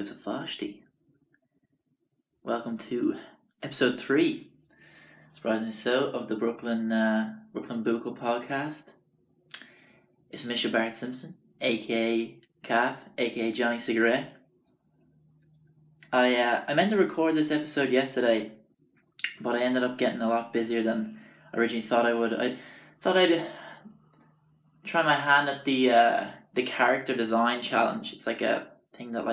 agus a fáistí. Welcome to episode 3, surprisingly so, of the Brooklyn Buccal podcast. It's Mr. Bart Simpson, aka Cav, aka Johnny Cigarette. I meant to record this episode yesterday, but I ended up getting a lot busier than I originally thought I would. I thought I'd try my hand at the character design challenge. It's like a thing that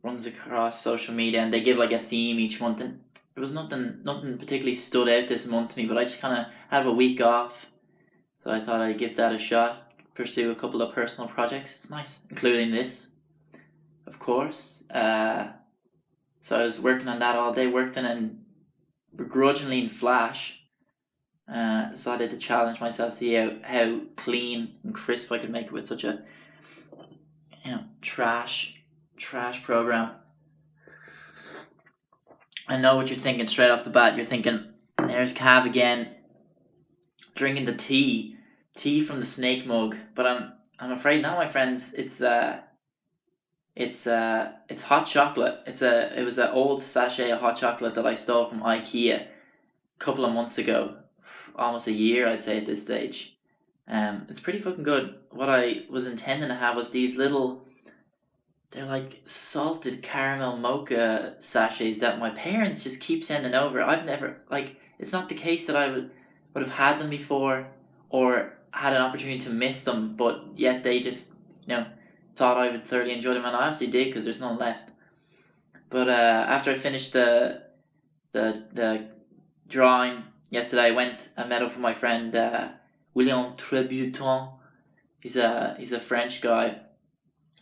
runs across social media, and they give a theme each month, and there was nothing particularly stood out this month to me, but I just kind of had a week off, so I thought I'd give that a shot, pursue a couple of personal projects. It's nice, including this, of course. So I was working on that all day, worked in begrudgingly in Flash. Decided to challenge myself to see how clean and crisp I could make it with such a trash program. I know what you're thinking straight off the bat. You're thinking, there's Cav again, drinking the tea from the snake mug. But I'm afraid now, my friends. It's hot chocolate. It was an old sachet of hot chocolate that I stole from IKEA a couple of months ago, almost a year I'd say at this stage. It's pretty fucking good. What I was intending to have was these little, they're like salted caramel mocha sachets that my parents just keep sending over. I've never, it's not the case that I would have had them before or had an opportunity to miss them, but yet they just, thought I would thoroughly enjoy them, and I obviously did because there's none left. But after I finished the drawing yesterday, I met up with my friend William Trebuton. He's a French guy,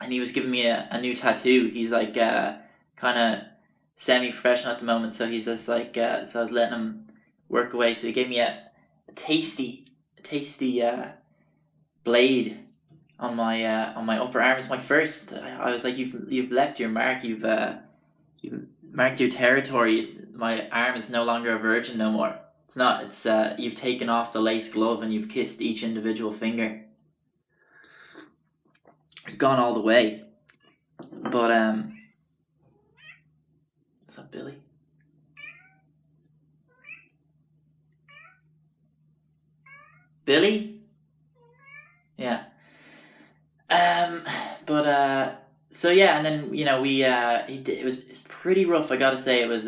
and he was giving me a new tattoo. He's kind of semi-professional at the moment, so he's just so I was letting him work away. So he gave me a tasty blade on my upper arm. It's my first. I was like, you've left your mark. You've marked your territory. My arm is no longer a virgin no more. It's not. It's you've taken off the lace glove and you've kissed each individual finger. Gone all the way. But is that Billy? Billy? Yeah. So yeah, and then it's pretty rough. I gotta say, it was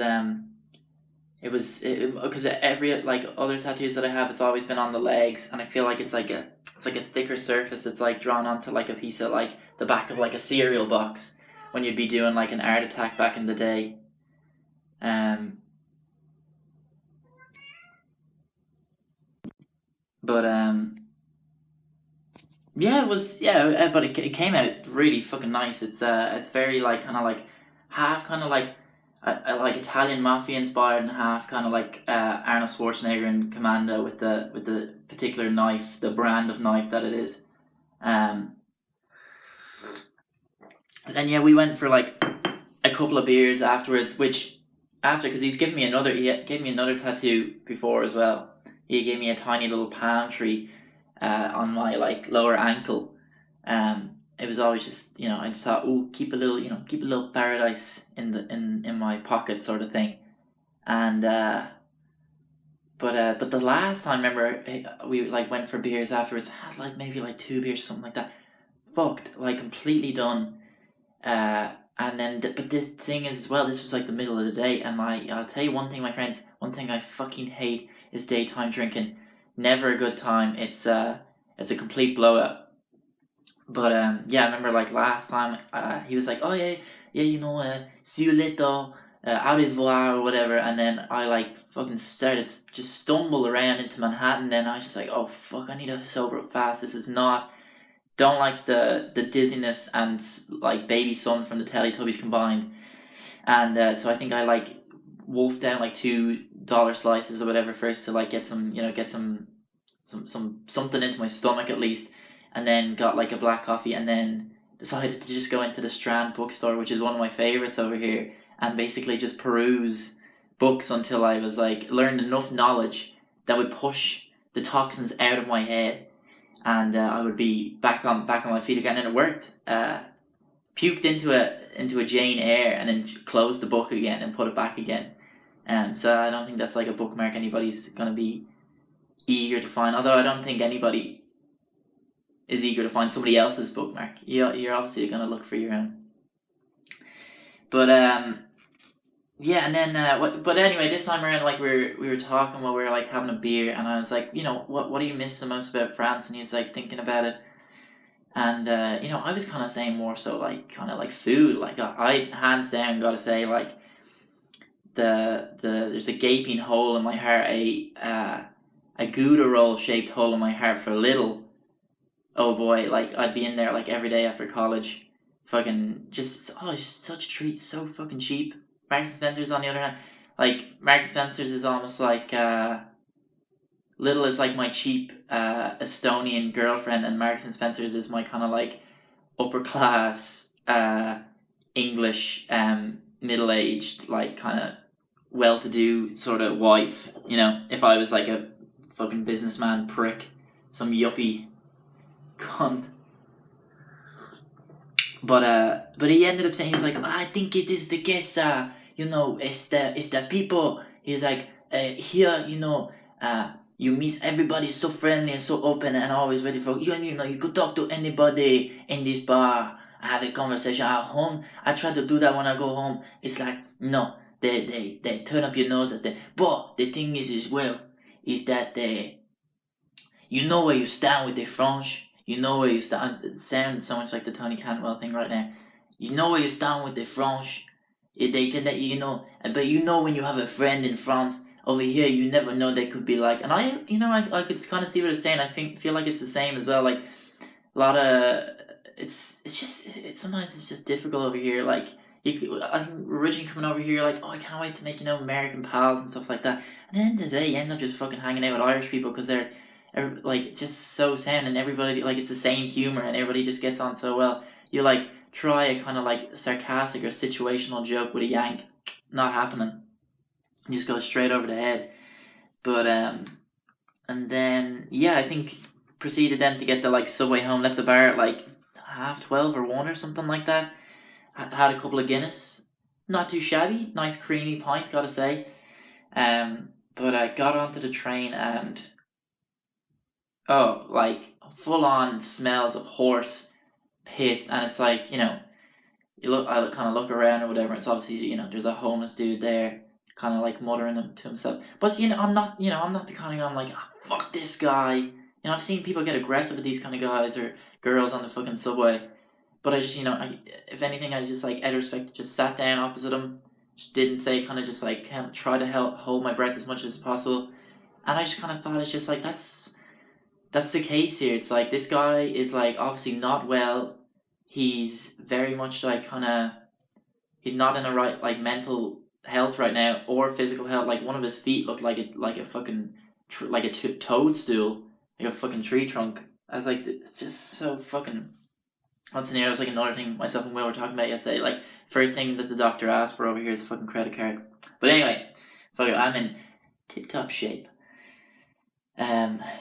because every other tattoos that I have, it's always been on the legs, and I feel like it's like a thicker surface. It's drawn onto a piece of the back of a cereal box when you'd be doing an art attack back in the day. Yeah, it was, but it came out really fucking nice. It's very half Italian mafia inspired, and half Arnold Schwarzenegger in Commando with the particular knife, the brand of knife that it is. And then we went for a couple of beers afterwards, because he gave me another tattoo before as well. He gave me a tiny little palm tree on my lower ankle. It was always just, I just thought, keep a little paradise in my pocket, sort of thing. And but the last time, remember, we went for beers afterwards. Had maybe 2 beers, something like that. Fucked, completely done. And then but this thing is, as well, this was the middle of the day, and I'll tell you one thing, my friends. One thing I fucking hate is daytime drinking. Never a good time. It's a complete blowout. But I remember last time he was oh yeah, see you later, au revoir or whatever, and then I fucking started just stumble around into Manhattan. Then I was just oh fuck, I need to sober up fast. This is not, don't like the dizziness and Baby Sun from the Teletubbies combined. And so I think I wolfed down $2 slices or whatever first to get some something into my stomach at least, and then got a black coffee, and then decided to just go into the Strand bookstore, which is one of my favorites over here, and basically just peruse books until I was learned enough knowledge that would push the toxins out of my head, and I would be back on my feet again, and it worked. puked into a Jane Eyre and then closed the book again and put it back again. So I don't think that's like a bookmark anybody's gonna be eager to find. Although I don't think anybody is eager to find somebody else's bookmark. You're obviously gonna look for your own. But yeah, and then but anyway, this time around, like we were talking while we were like having a beer, and I was like, what do you miss the most about France? And he's like thinking about it, and I was kind of saying more so like kind of like food. Like I hands down gotta say like there's a gaping hole in my heart, a Gouda roll shaped hole in my heart for little. Oh boy, like I'd be in there like every day after college, fucking just such a treat, so fucking cheap. Marks and Spencer's on the other hand, like Marks and Spencer's is almost like little is like my cheap Estonian girlfriend, and Marks and Spencer's is my kind of like upper class English middle aged like kind of well to do sort of wife. If I was like a fucking businessman prick, some yuppie cunt. But he ended up saying, he was like, I think it is the case, it's the people. He's like, here, you miss everybody is so friendly and so open and always ready for you. You could talk to anybody in this bar, have a conversation at home. I try to do that when I go home. It's like, no, they turn up your nose at them. But the thing is as well, is that you know where you stand with the French. You know where you stand. It sounds so much like the Tony Cantwell thing right now. You know where you stand with the French. They can let but when you have a friend in France. Over here, you never know. They could be like, and I could kind of see what it's saying. Feel like it's the same as well. Like a lot of sometimes it's just difficult over here. Like I'm originally coming over here, like, oh, I can't wait to make American pals and stuff like that. And at the end of the day, you end up just fucking hanging out with Irish people because they're like it's just so sound, and everybody like it's the same humor and everybody just gets on so well. You like try a kind of like sarcastic or situational joke with a Yank, not happening. You just go straight over the head. But and then yeah, I think proceeded then to get the like subway home. Left the bar at like 12 or 1 or something like that. Had a couple of Guinness, not too shabby, nice creamy pint, gotta say. But I got onto the train and oh, like full on smells of horse piss, and it's like I kind of look around or whatever. It's obviously there's a homeless dude there, kind of like muttering to himself. But I'm not the kind of guy I'm like fuck this guy. I've seen people get aggressive with these kind of guys or girls on the fucking subway. But I just if anything, I just like out of respect just sat down opposite him, just didn't say, kind of just like try to hold my breath as much as possible. And I just kind of thought it's just like that's the case here. It's like this guy is like obviously not well. He's very much like he's not in a right like mental health right now or physical health. Like one of his feet looked like a fucking like a toadstool, like a fucking tree trunk. I was like, it's just so fucking. What's in here? It was like another thing myself and Will were talking about yesterday. Like first thing that the doctor asked for over here is a fucking credit card. But anyway, fuck it, I'm in tip top shape.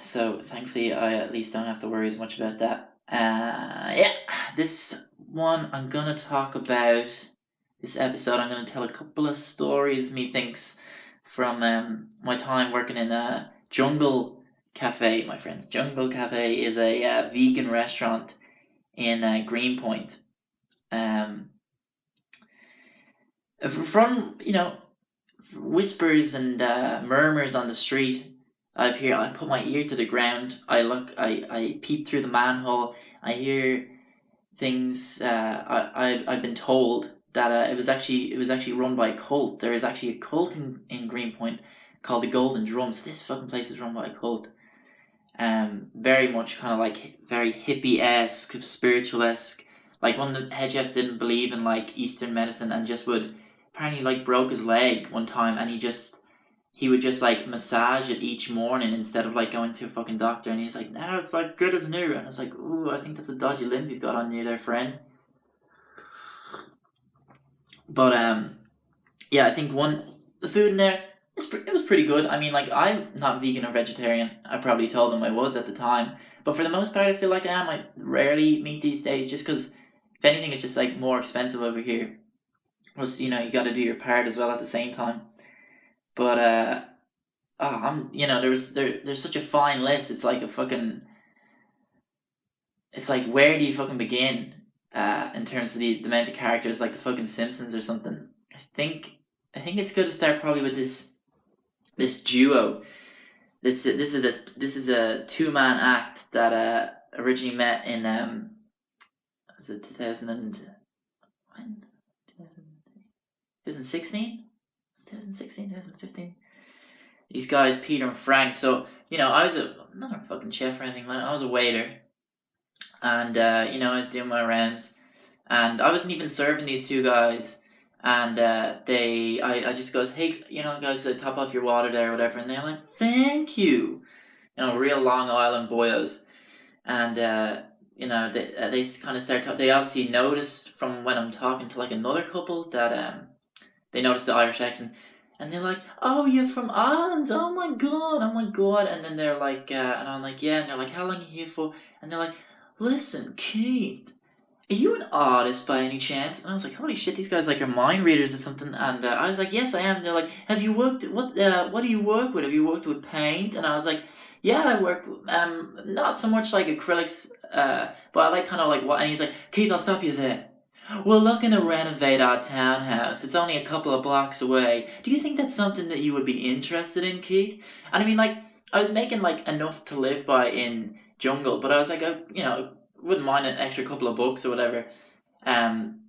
So thankfully I at least don't have to worry as much about that. Yeah, this one I'm gonna talk about. This episode I'm gonna tell a couple of stories, methinks, from my time working in a Jungle Cafe, my friends. Jungle Cafe is a vegan restaurant in Greenpoint. Um, from whispers and murmurs on the street, I put my ear to the ground. I peep through the manhole. I hear things. I've been told that it was actually run by a cult. There is actually a cult in Greenpoint called the Golden Drum. So this fucking place is run by a cult. Very much kind of like very hippie-esque, spiritual-esque. Like one of the head chefs didn't believe in like Eastern medicine and just would apparently like broke his leg one time, and he would just like massage it each morning instead of like going to a fucking doctor, and he's like, no, it's like good as new, and it's like, ooh, I think that's a dodgy limb you've got on you there, friend. But yeah, I think the food in there it was pretty good. I mean, like I'm not vegan or vegetarian. I probably told them I was at the time, but for the most part, I feel like I am. I rarely eat meat these days, just because If anything, it's just like more expensive over here. Plus, you got to do your part as well at the same time. But there's such a fine list. It's like a fucking. It's like, where do you fucking begin? In terms of the amount of characters, like the fucking Simpsons or something. think I think it's good to start probably with this duo. This is a 2-man act that originally met in was it 2016? 2016, 2015. These guys, Peter and Frank. So I was not a fucking chef or anything. Like, I was a waiter, and I was doing my rounds, and I wasn't even serving these two guys. And I just goes, hey, guys, top off your water there or whatever, and they're like, thank you, real Long Island boyos. And they kind of start. They obviously noticed from when I'm talking to like another couple that they noticed the Irish accent, and they're like, "Oh, you're from Ireland? Oh my god, oh my god!" And then they're like, and I'm like, "Yeah," and they're like, "How long are you here for?" And they're like, "Listen, Keith, are you an artist by any chance?" And I was like, holy shit, these guys like are mind readers or something. And I was like, yes, I am. And they're like, have you worked, what do you work with? Have you worked with paint? And I was like, yeah, I work, not so much like acrylics, but I like kind of like what. And he's like, Keith, I'll stop you there. We're looking to renovate our townhouse. It's only a couple of blocks away. Do you think that's something that you would be interested in, Keith? And I mean, like, I was making like enough to live by in jungle, but I was like, wouldn't mind an extra couple of bucks or whatever. Um,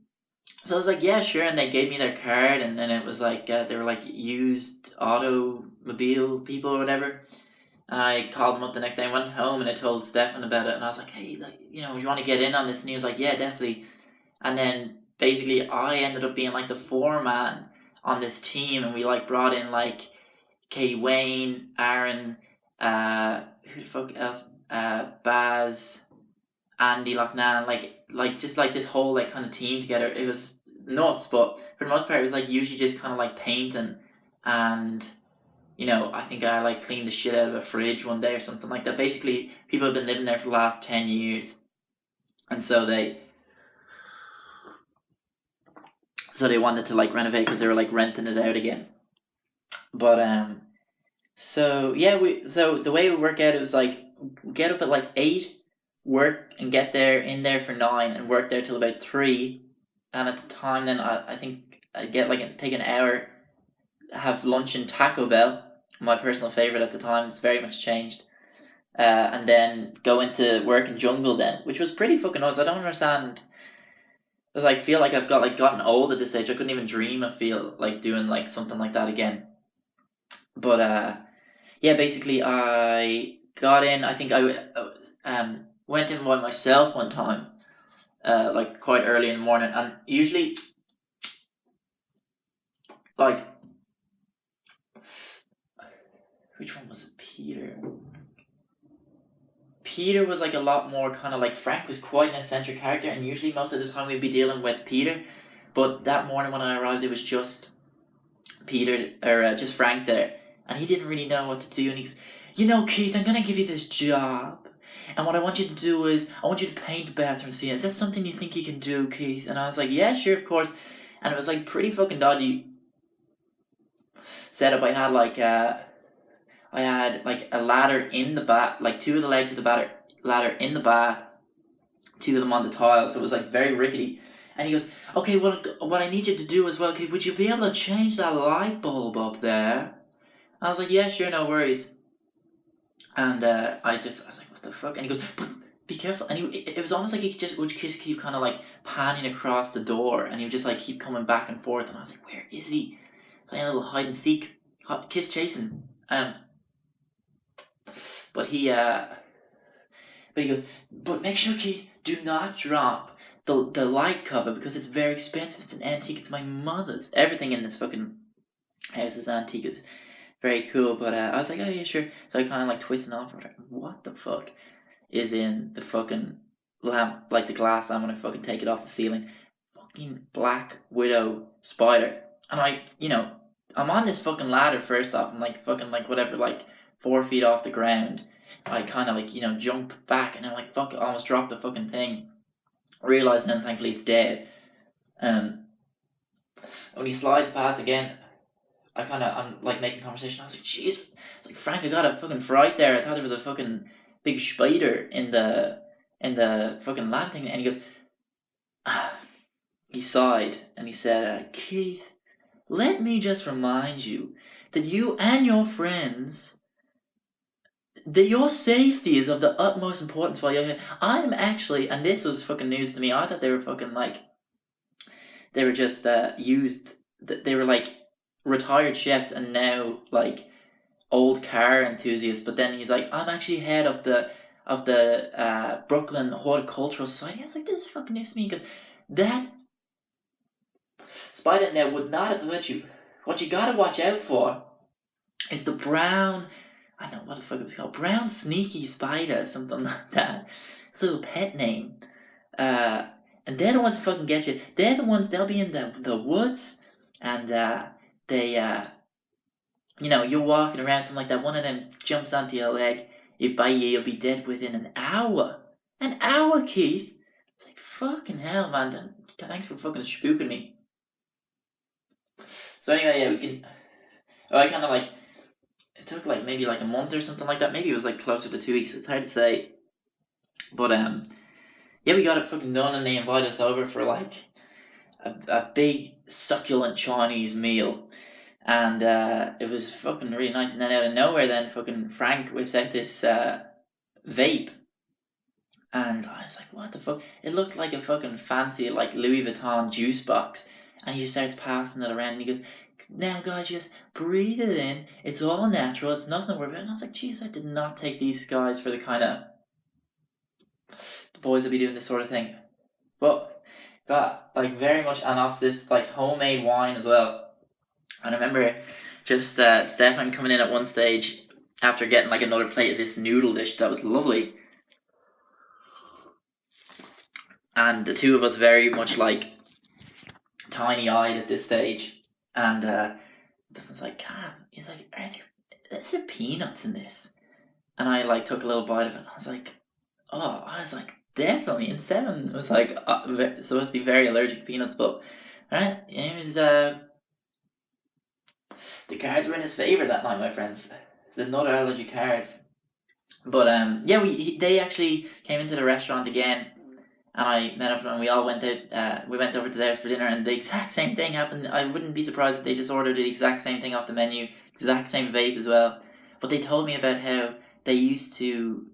so I was like, yeah, sure. And they gave me their card, and then it was like they were like used automobile people or whatever. And I called them up the next day and went home, and I told Stefan about it. And I was like, hey, like, you want to get in on this? And he was like, yeah, definitely. And then basically I ended up being like the foreman on this team, and we like brought in like Katie Wayne, Aaron, who the fuck else, Baz, Andy Lochnan, like just like this whole like kind of team together. It was nuts, but for the most part, it was like usually just kind of like painting, and I think I like cleaned the shit out of a fridge one day or something like that. Basically, people have been living there for the last 10 years, and so they wanted to like renovate because they were like renting it out again. But so yeah, so the way we work out, it was like get up at like 8, work and get there in there for 9, and work there till about 3. And at the time, then I think I get like take an hour, have lunch in Taco Bell, my personal favorite at the time. It's very much changed. And then go into work in jungle then, which was pretty fucking nuts. I don't understand. Because I feel like I've gotten old at this stage. I couldn't even dream of feel like doing like something like that again. But yeah, basically I got in. I think I went in by myself one time, like quite early in the morning, and usually like which one was it? Peter was like a lot more kind of like Frank was quite an eccentric character, and usually most of the time we'd be dealing with Peter. But that morning when I arrived, it was just Peter or just Frank there, and he didn't really know what to do. And he's, Keith, I'm gonna give you this job, and what I want you to do is I want you to paint the bathroom scene. Is that something you think you can do, Keith? And I was like, yeah, sure, of course. And it was like pretty fucking dodgy setup. I had like a ladder in the bath, like two of the legs of the ladder in the bath, two of them on the tiles. So it was like very rickety. And he goes, okay, well, what I need you to do as well, okay, would you be able to change that light bulb up there? I was like, yeah, sure, no worries. And I was like, what the fuck? And he goes, but be careful. And it was almost like he would just keep kind of like panning across the door, and he would just like keep coming back and forth. And I was like, where is he? Playing a little hide and seek, kiss chasing. But he goes, but make sure, Keith, do not drop the light cover because it's very expensive. It's an antique. It's my mother's. Everything in this fucking house is antique. It's very cool. But I was like, oh yeah, sure. So I kind of like twisting off. Like, what the fuck is in the fucking lamp? Like the glass lamp when I fucking take it off the ceiling. Fucking black widow spider. And I'm on this fucking ladder first off. I'm like fucking like whatever, like 4 feet off the ground. I kind of like, jump back, and I'm like, fuck, I almost dropped the fucking thing. Realised then, thankfully, it's dead. Um, when he slides past again, I'm like making conversation. I was like, "Jeez," it's like, Frank, I got a fucking fright there. I thought there was a fucking big spider in the fucking lamp thing." And he goes, ah. He sighed and he said, "Keith, let me just remind you that you and your friends, that your safety is of the utmost importance while you're here. I'm actually," and this was fucking news to me. I thought they were fucking like, they were just used. They were like retired chefs and now like old car enthusiast, but then he's like, "I'm actually head of the Brooklyn Horticultural Society." I was like, "This is fucking news to me," because that spider net would not have hurt you. What you gotta watch out for is the brown. I don't know what the fuck it was called. Brown sneaky spider, something like that. It's a little pet name. Uh, and they're the ones that fucking get you. They're the ones. They'll be in the woods, and they you're walking around something like that. One of them jumps onto your leg, it bite you, you'll be dead within an hour. An hour, Keith. It's like, fucking hell, man. Thanks for fucking spooking me. So anyway, yeah, we can. Oh, I kind of like. It took like maybe like a month or something like that. Maybe it was like closer to 2 weeks. It's hard to say. But yeah, we got it fucking done, and they invited us over for like a big succulent Chinese meal. And it was fucking really nice. And then out of nowhere, then fucking Frank whips out this vape, and I was like, "What the fuck?" It looked like a fucking fancy like Louis Vuitton juice box, and he starts passing it around, and he goes, "Now, guys, just breathe it in. It's all natural. It's nothing to worry about." And I was like, "Jesus, I did not take these guys for the kind of the boys that be doing this sort of thing." But got like very much, and also this like homemade wine as well. And I remember just Stefan coming in at one stage after getting like another plate of this noodle dish that was lovely, and the two of us very much like tiny eyed at this stage. And Stefan's like, "Cam," he's like, is there peanuts in this?" And I like took a little bite of it, and I was like, "Oh," I was like, "Definitely." And Stefan was like, supposed to be very allergic to peanuts, but alright, it was the cards were in his favor that night, my friends. The nut allergy cards. But yeah, they actually came into the restaurant again, and I met up with them. We all went out. We went over to theirs for dinner, and the exact same thing happened. I wouldn't be surprised if they just ordered the exact same thing off the menu, exact same vape as well. But they told me about how they used to.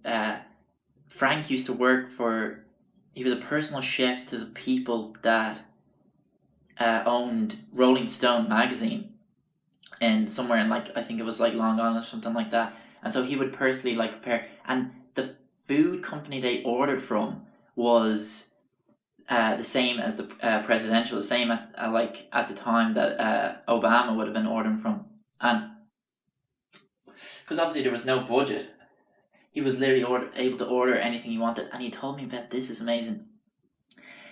Frank used to work for. He was a personal chef to the people that owned Rolling Stone magazine, and somewhere in like I think it was like Long Island or something like that. And so he would personally like prepare, and the food company they ordered from was the same as the presidential, the same like at the time that Obama would have been ordering from, and because obviously there was no budget, he was literally able to order anything he wanted. And he told me about this is amazing.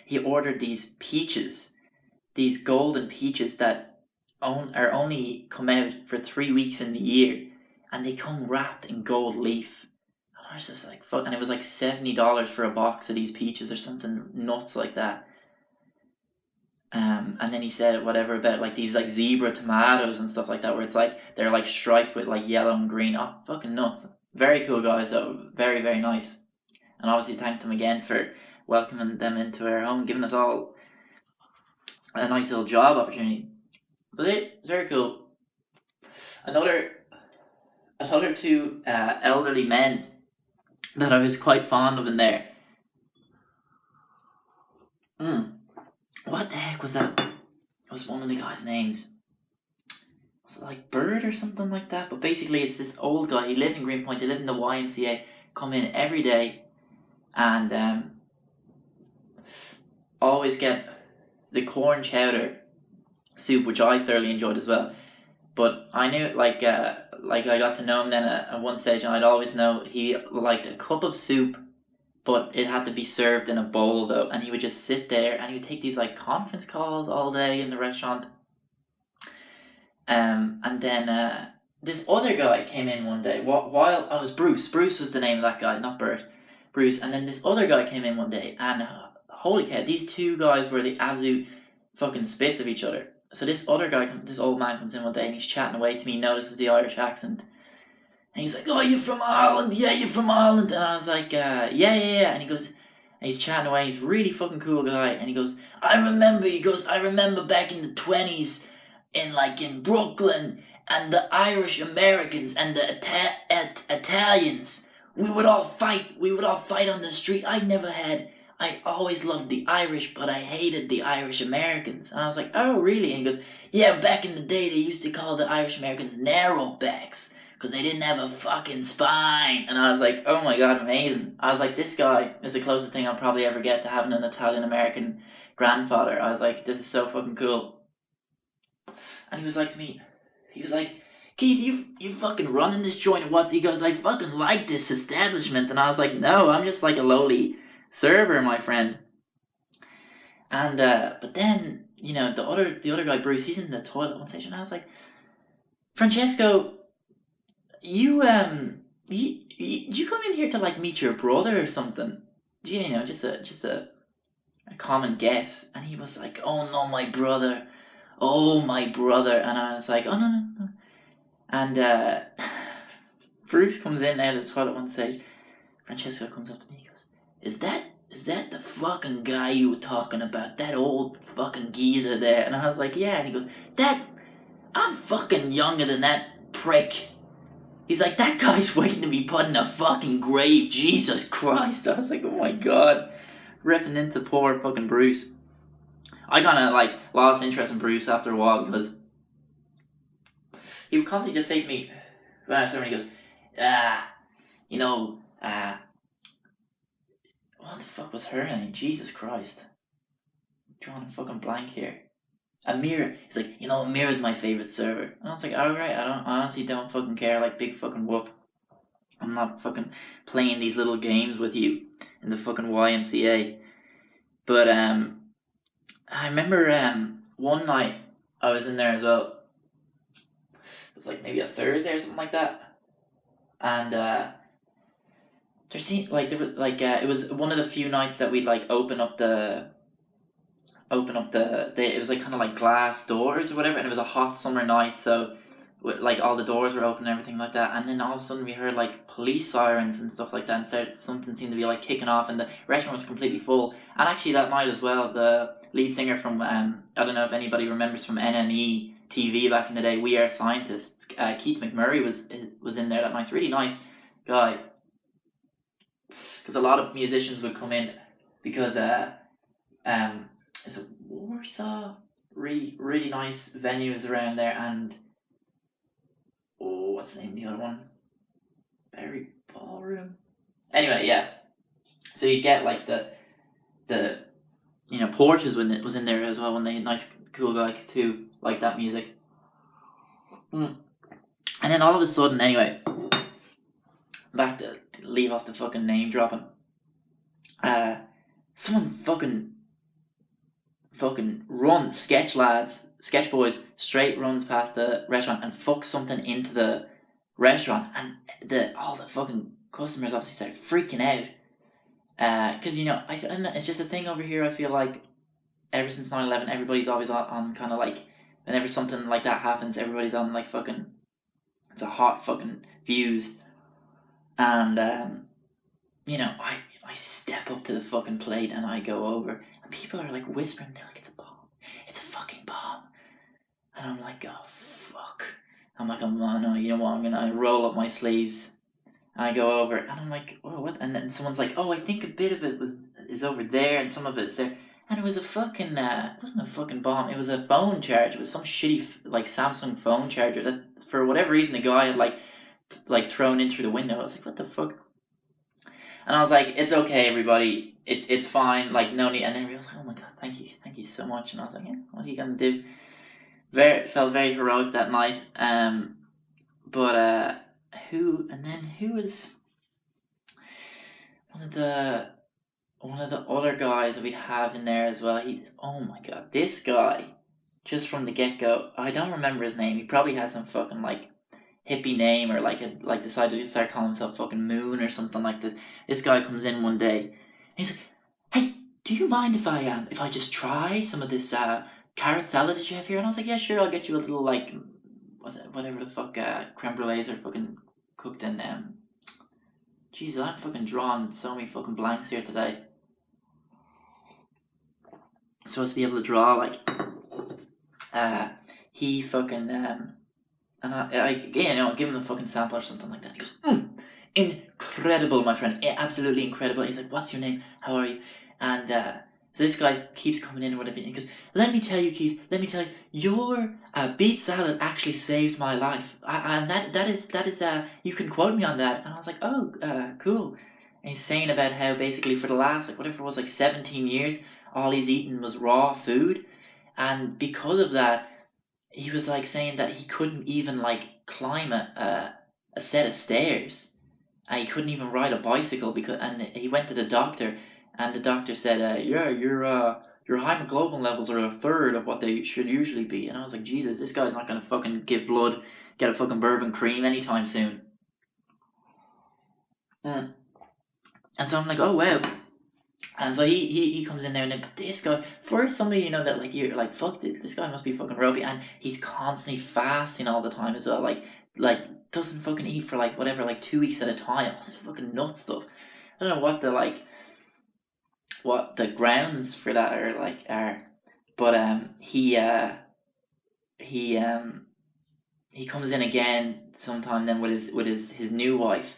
He ordered these peaches, these golden peaches that are only come out for 3 weeks in the year, and they come wrapped in gold leaf. And I was just like, fuck, and it was like $70 for a box of these peaches or something nuts like that. And then he said whatever about like these like zebra tomatoes and stuff like that, where it's like they're like striped with like yellow and green. Oh, fucking nuts! Very cool guys though, very very nice. And obviously thanked them again for welcoming them into our home, giving us all a nice little job opportunity. But it's very cool. Another two elderly men that I was quite fond of in there. What the heck was that? It was one of the guys' names. Was it like Bird or something like that? But basically, it's this old guy. He lived in Greenpoint. He lived in the YMCA. Come in every day and always get the corn chowder soup, which I thoroughly enjoyed as well. But I knew like I got to know him then at one stage, and I'd always know he liked a cup of soup, but it had to be served in a bowl though. And he would just sit there and he would take these like conference calls all day in the restaurant. And then this other guy came in one day while it was Bruce. Bruce was the name of that guy, not Bert. Bruce. And then this other guy came in one day, and holy cow, these two guys were the absolute fucking spits of each other. So this other guy, this old man comes in one day and he's chatting away to me, notices the Irish accent. And he's like, oh, you're from Ireland? Yeah, you're from Ireland. And I was like, yeah. And he goes, and he's chatting away. He's a really fucking cool guy. And he goes, I remember back in the 20s in Brooklyn, and the Irish Americans and the Italians, we would all fight on the street. I always loved the Irish, but I hated the Irish Americans. And I was like, oh, really? And he goes, yeah, back in the day, they used to call the Irish Americans narrowbacks, because they didn't have a fucking spine. And I was like, oh my god, amazing. I was like, this guy is the closest thing I'll probably ever get to having an Italian-American grandfather. I was like, this is so fucking cool. And he was like to me, he was like, Keith, you fucking running this joint or what? He goes, I fucking like this establishment. And I was like, no, I'm just like a lowly server, my friend. And but then, the other guy, Bruce, he's in the toilet one stage, and I was like, Francesco, you you come in here to like meet your brother or something? Just a common guess. And he was like, oh no, my brother. And I was like, oh no. And Bruce comes in out of the toilet one stage. Francesco comes up to me, he goes, Is that the fucking guy you were talking about? That old fucking geezer there? And I was like, yeah. And he goes, I'm fucking younger than that prick. He's like, that guy's waiting to be put in a fucking grave. Jesus Christ. I was like, oh my god. Ripping into poor fucking Bruce. I kind of like lost interest in Bruce after a while, because he would constantly just say to me, he goes, what the fuck was her name? Jesus Christ. I'm drawing a fucking blank here. Amira. He's like, Amira's my favorite server. And I was like, alright, I honestly don't fucking care, like big fucking whoop. I'm not fucking playing these little games with you in the fucking YMCA. But I remember one night I was in there as well. It was like maybe a Thursday or something like that. And there seemed like it was one of the few nights that we'd like open up the it was like kind of like glass doors or whatever, and it was a hot summer night, so like all the doors were open and everything like that. And then all of a sudden we heard like police sirens and stuff like that, and something seemed to be like kicking off, and the restaurant was completely full. And actually that night as well, the lead singer from I don't know if anybody remembers from NME TV back in the day, We Are Scientists, Keith McMurray was in there that night. Really nice guy, because a lot of musicians would come in, because it's a Warsaw, really nice venues around there. And what's the name of the other one? Berry Ballroom. Anyway, yeah. So you get like the Porches when it was in there as well, when they nice cool guy too, like that music. And then all of a sudden, anyway, back to leave off the fucking name dropping. Someone fucking runs, sketch boys, straight runs past the restaurant and fucks something into the restaurant, and all the fucking customers obviously started freaking out, because and it's just a thing over here. I feel like ever since 9/11, everybody's always on kind of like, whenever something like that happens, everybody's on like fucking, it's a hot fucking fuse. And I step up to the fucking plate and I go over, and people are like whispering, they're like, it's a bomb, it's a fucking bomb. And I'm like, oh fuck. I'm like, oh no, you know what, I'm gonna roll up my sleeves. And I go over and I'm like, oh what? And then someone's like, oh, I think a bit of it is over there and some of it's there. And it was a fucking it wasn't a fucking bomb, it was a phone charger. It was some shitty like Samsung phone charger that for whatever reason the guy had like thrown in through the window. I was like, what the fuck? And I was like, it's okay, everybody. It's fine. Like, no need. And then everybody was like, oh my god, thank you so much. And I was like, yeah, what are you gonna do? Felt very heroic that night. But who was one of the other guys that we'd have in there as well? Oh my god, this guy, just from the get go, I don't remember his name. He probably had some fucking like hippie name, or like decided to start calling himself fucking Moon or something like this. This guy comes in one day and he's like, hey, do you mind if I just try some of this carrot salad that you have here? And I was like, yeah, sure, I'll get you a little like whatever the fuck creme brulees are fucking cooked in Jesus, I'm fucking drawing so many fucking blanks here today. Supposed to be able to draw like he fucking and I'll give him a fucking sample or something like that. He goes, incredible, my friend, absolutely incredible. He's like, what's your name? How are you? And so this guy keeps coming in or whatever. And he goes, let me tell you, Keith. Let me tell you, your beet salad actually saved my life. And that is you can quote me on that. And I was like, oh, cool. And he's saying about how basically for the last like whatever it was like 17 years, all he's eaten was raw food, and because of that, he was like saying that he couldn't even like climb a set of stairs, and he couldn't even ride a bicycle because. And he went to the doctor, and the doctor said, "Yeah, your hemoglobin levels are a third of what they should usually be." And I was like, Jesus, this guy's not gonna fucking give blood, get a fucking bourbon cream anytime soon. Mm. And so I'm like, oh wow. And so he comes in there, and then, but this guy, for somebody, that like you're like, fuck, this guy must be fucking Robbie, and he's constantly fasting all the time as well, like doesn't fucking eat for like whatever, like 2 weeks at a time. All this fucking nut stuff. I don't know what the grounds for that are, but he he comes in again sometime then with his new wife.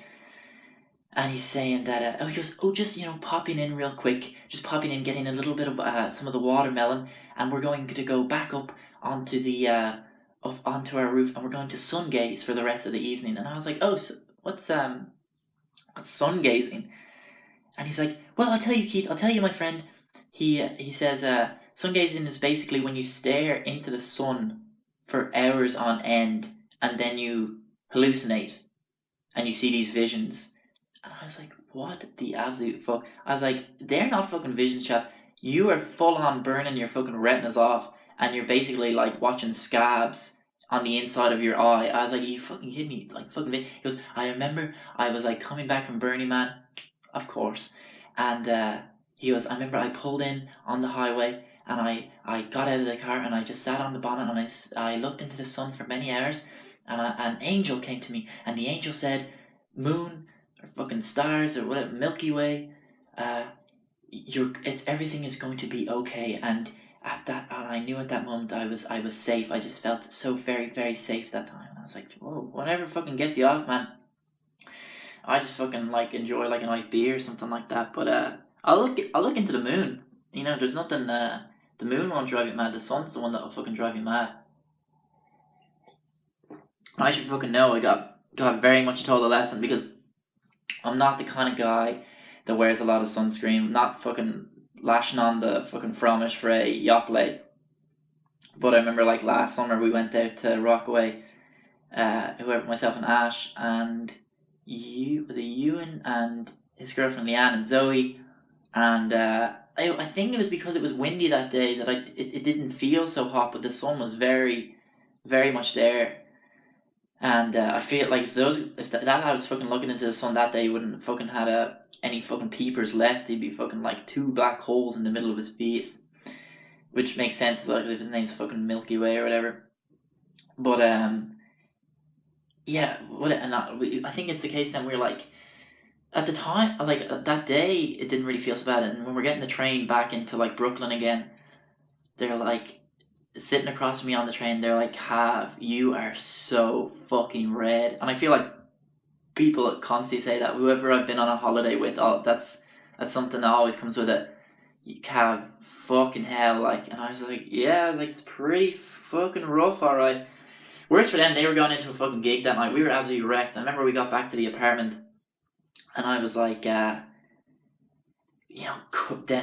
And he's saying that, he goes, oh, just, popping in real quick, just popping in, getting a little bit of some of the watermelon, and we're going to go back up onto onto our roof, and we're going to sun gaze for the rest of the evening. And I was like, oh, so what's sun gazing? And he's like, well, I'll tell you, Keith, I'll tell you, my friend. He says, sun gazing is basically when you stare into the sun for hours on end, and then you hallucinate, and you see these visions. And I was like, what the absolute fuck? I was like, they're not fucking visions, chap. You are full on burning your fucking retinas off, and you're basically like watching scabs on the inside of your eye. I was like, are you fucking kidding me? Like, fucking. He goes, I remember I was like coming back from Burning Man, of course. And he goes, I remember I pulled in on the highway, and I got out of the car, and I just sat on the bonnet, and I looked into the sun for many hours, and an angel came to me, and the angel said, moon, or fucking stars, or whatever, Milky Way, everything is going to be okay. And I knew at that moment I was safe. I just felt so very, very safe that time. And I was like, whoa, whatever fucking gets you off, man. I just fucking like enjoy like a nice beer or something like that. But I'll look into the moon. There's nothing. The moon won't drive you mad. The sun's the one that'll fucking drive you mad. I should fucking know. I got very much told a lesson, because I'm not the kind of guy that wears a lot of sunscreen. I'm not fucking lashing on the fucking Fromish for a Yoplait. But I remember like last summer we went out to Rockaway, myself and Ash, and Ewan and his girlfriend Leanne and Zoe, and I think it was because it was windy that day that it didn't feel so hot, but the sun was very, very much there. And I feel like if that lad was fucking looking into the sun that day, he wouldn't have fucking had any fucking peepers left. He'd be fucking like two black holes in the middle of his face, which makes sense as well, because if his name's fucking Milky Way or whatever. But yeah, I think it's the case then we're like, at the time, like that day, it didn't really feel so bad. And when we're getting the train back into like Brooklyn again, they're like sitting across from me on the train. They're like, "Have you are so fucking red," and I feel like people constantly say that. Whoever I've been on a holiday with, that's something that always comes with it. You have fucking hell, like, and I was like, yeah, I was like, it's pretty fucking rough, alright. Worse for them, they were going into a fucking gig that night. We were absolutely wrecked. I remember we got back to the apartment, and I was like, then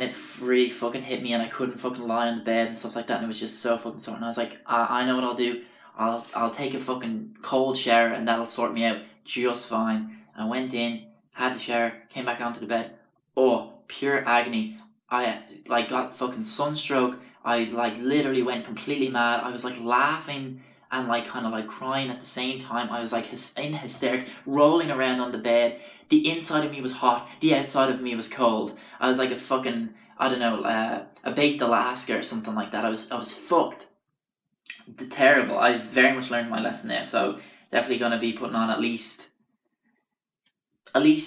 it really fucking hit me, and I couldn't fucking lie on the bed and stuff like that, and it was just so fucking sore. And I was like, I know what I'll do. I'll take a fucking cold shower, and that'll sort me out just fine. I went in, had the shower, came back onto the bed. Oh, pure agony. I like got fucking sunstroke. I like literally went completely mad. I was like laughing and like kind of like crying at the same time. I was like in hysterics, rolling around on the bed. The inside of me was hot, the outside of me was cold. I was like a fucking, I don't know, a baked Alaska or something like that. I was fucked. Terrible. I very much learned my lesson there, so definitely gonna be putting on at least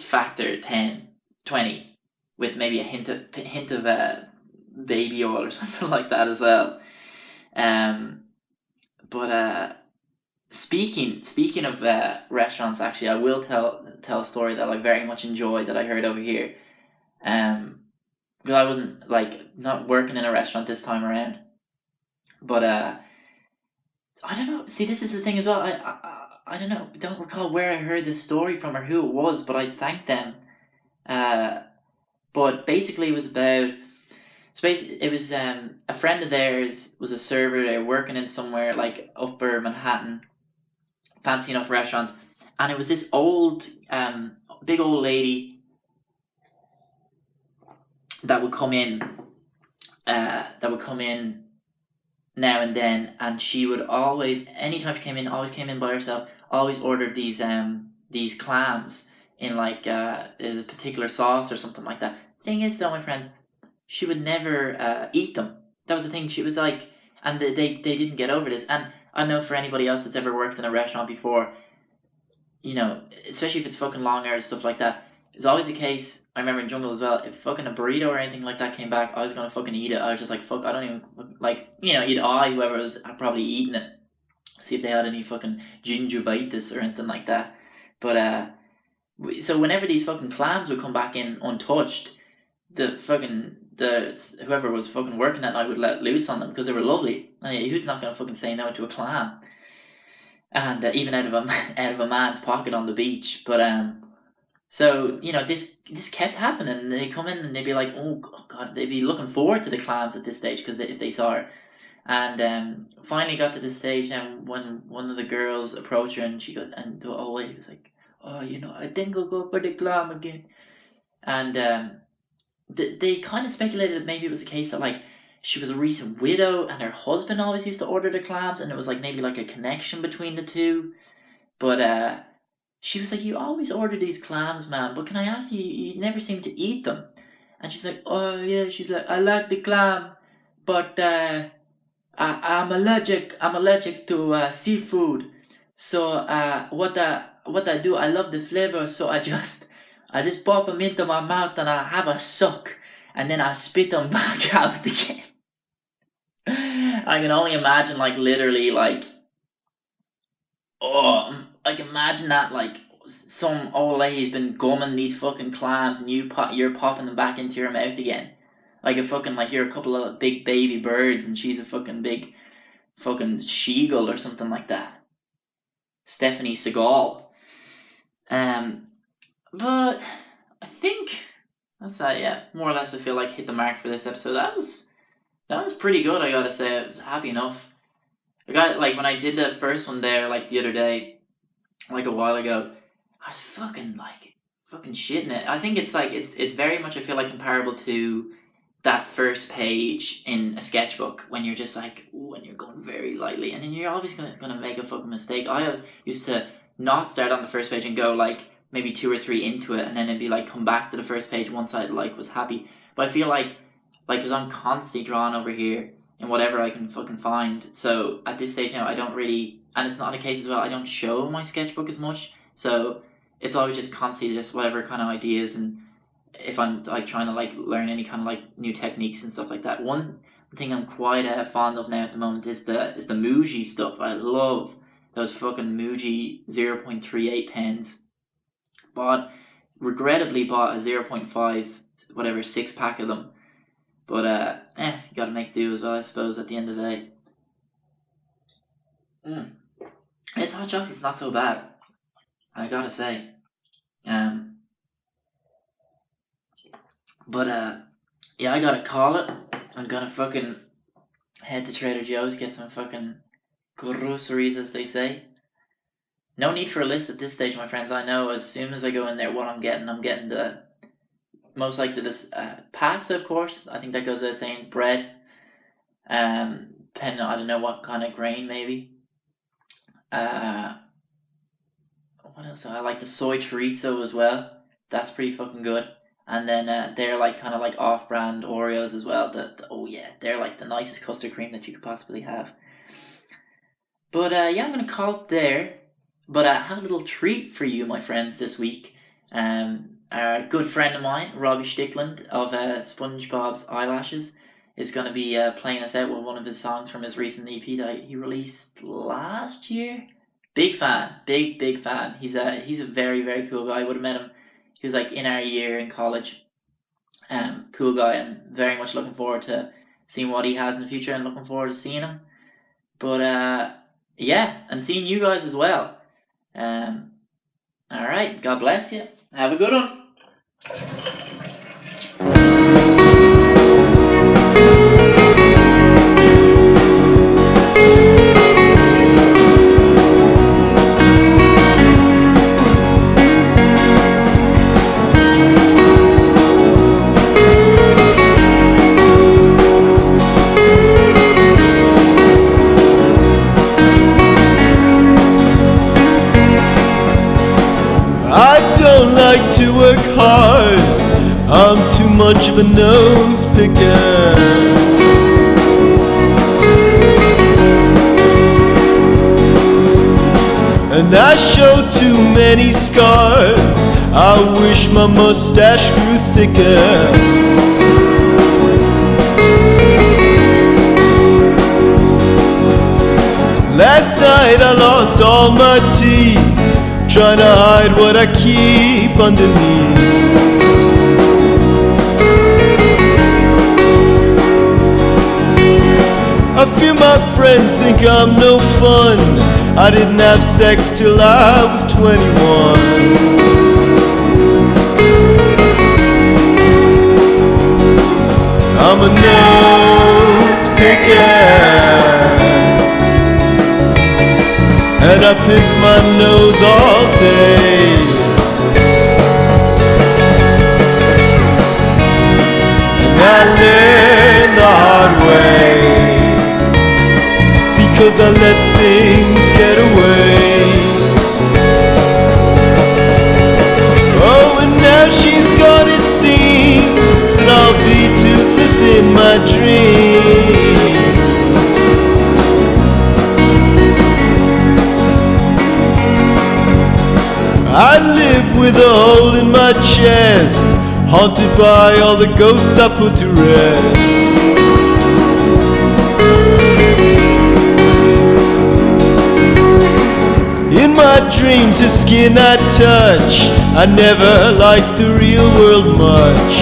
factor 10, 20, with maybe a hint of baby oil or something like that as well. Um, but speaking of restaurants, actually, I will tell a story that I very much enjoyed that I heard over here. Because I wasn't like not working in a restaurant this time around, but I don't know. See, this is the thing as well. I don't know. Don't recall where I heard this story from or who it was, but I thanked them. Uh, but basically, it was about. So basically, it was a friend of theirs was a server. They were working in somewhere like Upper Manhattan, fancy enough restaurant, and it was this big old lady that would come in. That would come in now and then, and she would always, anytime she came in, always came in by herself. Always ordered these clams in like a particular sauce or something like that. Thing is, though, my friends, she would never eat them. That was the thing. She was like, and they didn't get over this. And I know for anybody else that's ever worked in a restaurant before, especially if it's fucking long hours, stuff like that, it's always the case. I remember in Jungle as well, if fucking a burrito or anything like that came back, I was gonna fucking eat it. I was just like, fuck, I don't even, like, you'd eye whoever was probably eating it, see if they had any fucking gingivitis or anything like that. But, so whenever these fucking clams would come back in untouched, the whoever was fucking working that night would let loose on them because they were lovely. I mean, who's not gonna fucking say no to a clam? And even out of a out of a man's pocket on the beach. But so this kept happening. They come in and they'd be like, oh god, they'd be looking forward to the clams at this stage because if they saw her. And finally got to the stage, and when one of the girls approached her and she goes, and the old lady was like, oh, I think I'll go for the clam again. And they kind of speculated that maybe it was the case that like she was a recent widow and her husband always used to order the clams, and it was like maybe like a connection between the two. But she was like, you always order these clams, man, but can I ask you, you never seem to eat them. And she's like, oh yeah, she's like, I like the clam, but I'm allergic to seafood. So what I do, I love the flavor, so I just pop them into my mouth and I have a suck, and then I spit them back out again. I can only imagine, like, literally, like, oh, like, imagine that, like, some old lady's been gumming these fucking clams and you're popping them back into your mouth again. Like a fucking, like you're a couple of big baby birds and she's a fucking big fucking sheagull or something like that. Stephanie Seagal. Um, but I think that's that. Yeah, more or less. I feel like hit the mark for this episode. That was pretty good. I gotta say, I was happy enough. I got like when I did the first one there, like the other day, like a while ago. I was fucking shitting it. I think it's like it's very much, I feel like, comparable to that first page in a sketchbook when you're just like, ooh, and you're going very lightly, and then you're always gonna make a fucking mistake. I always used to not start on the first page and go like maybe two or three into it, and then it'd be like come back to the first page once I like was happy. But I feel like because I'm constantly drawn over here in whatever I can fucking find. So at this stage now, I don't really, and it's not a case as well. I don't show my sketchbook as much, so it's always just constantly just whatever kind of ideas, and if I'm like trying to like learn any kind of like new techniques and stuff like that. One thing I'm quite fond of now at the moment is the Muji stuff. I love those fucking Muji 0.38 pens. Regrettably bought a 0.5 whatever 6 pack of them. But you gotta make do as well, I suppose, at the end of the day. Mm. This hot chocolate's not so bad, I gotta say. Um, but yeah, I gotta call it. I'm gonna fucking head to Trader Joe's, get some fucking groceries, as they say. No need for a list at this stage, my friends. I know as soon as I go in there what I'm getting. I'm getting the most likely this pasta, of course. I think that goes without saying. Bread, depending on, I don't know what kind of grain, maybe. Uh, what else? I like the soy chorizo as well. That's pretty fucking good. And then they're like kind of like off-brand Oreos as well. Oh yeah, they're like the nicest custard cream that you could possibly have. But yeah, I'm gonna call it there. But I have a little treat for you, my friends, this week. A good friend of mine, Robbie Stickland of SpongeBob's Eyelashes, is gonna be playing us out with one of his songs from his recent EP that he released last year. Big fan, big fan. He's a very very cool guy. I would have met him. He was like in our year in college. Cool guy. I'm very much looking forward to seeing what he has in the future and looking forward to seeing him. But yeah, and seeing you guys as well. Um, all right, God bless you. Have a good one. I don't like to work hard, I'm too much of a nose picker. And I show too many scars, I wish my mustache grew thicker. Last night I lost all my teeth, trying to hide what I keep underneath. I fear my friends think I'm no fun, I didn't have sex till I was 21. I'm a nose picker, and I pick my nose all day. And I learned the hard way, because I let things get away. Oh, and now she's gone, it seems, and I'll be toothless in my dreams. I live with a hole in my chest, haunted by all the ghosts I put to rest. In my dreams, the skin I touch, I never liked the real world much.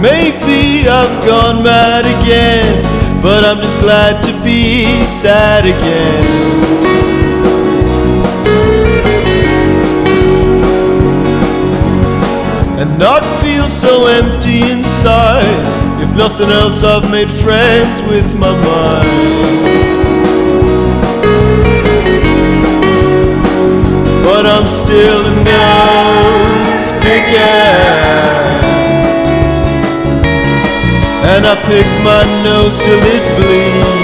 Maybe I've gone mad again, but I'm just glad to be sad again. And not feel so empty inside. If nothing else, I've made friends with my mind. But I'm still a nose picker, and I pick my nose till it bleeds.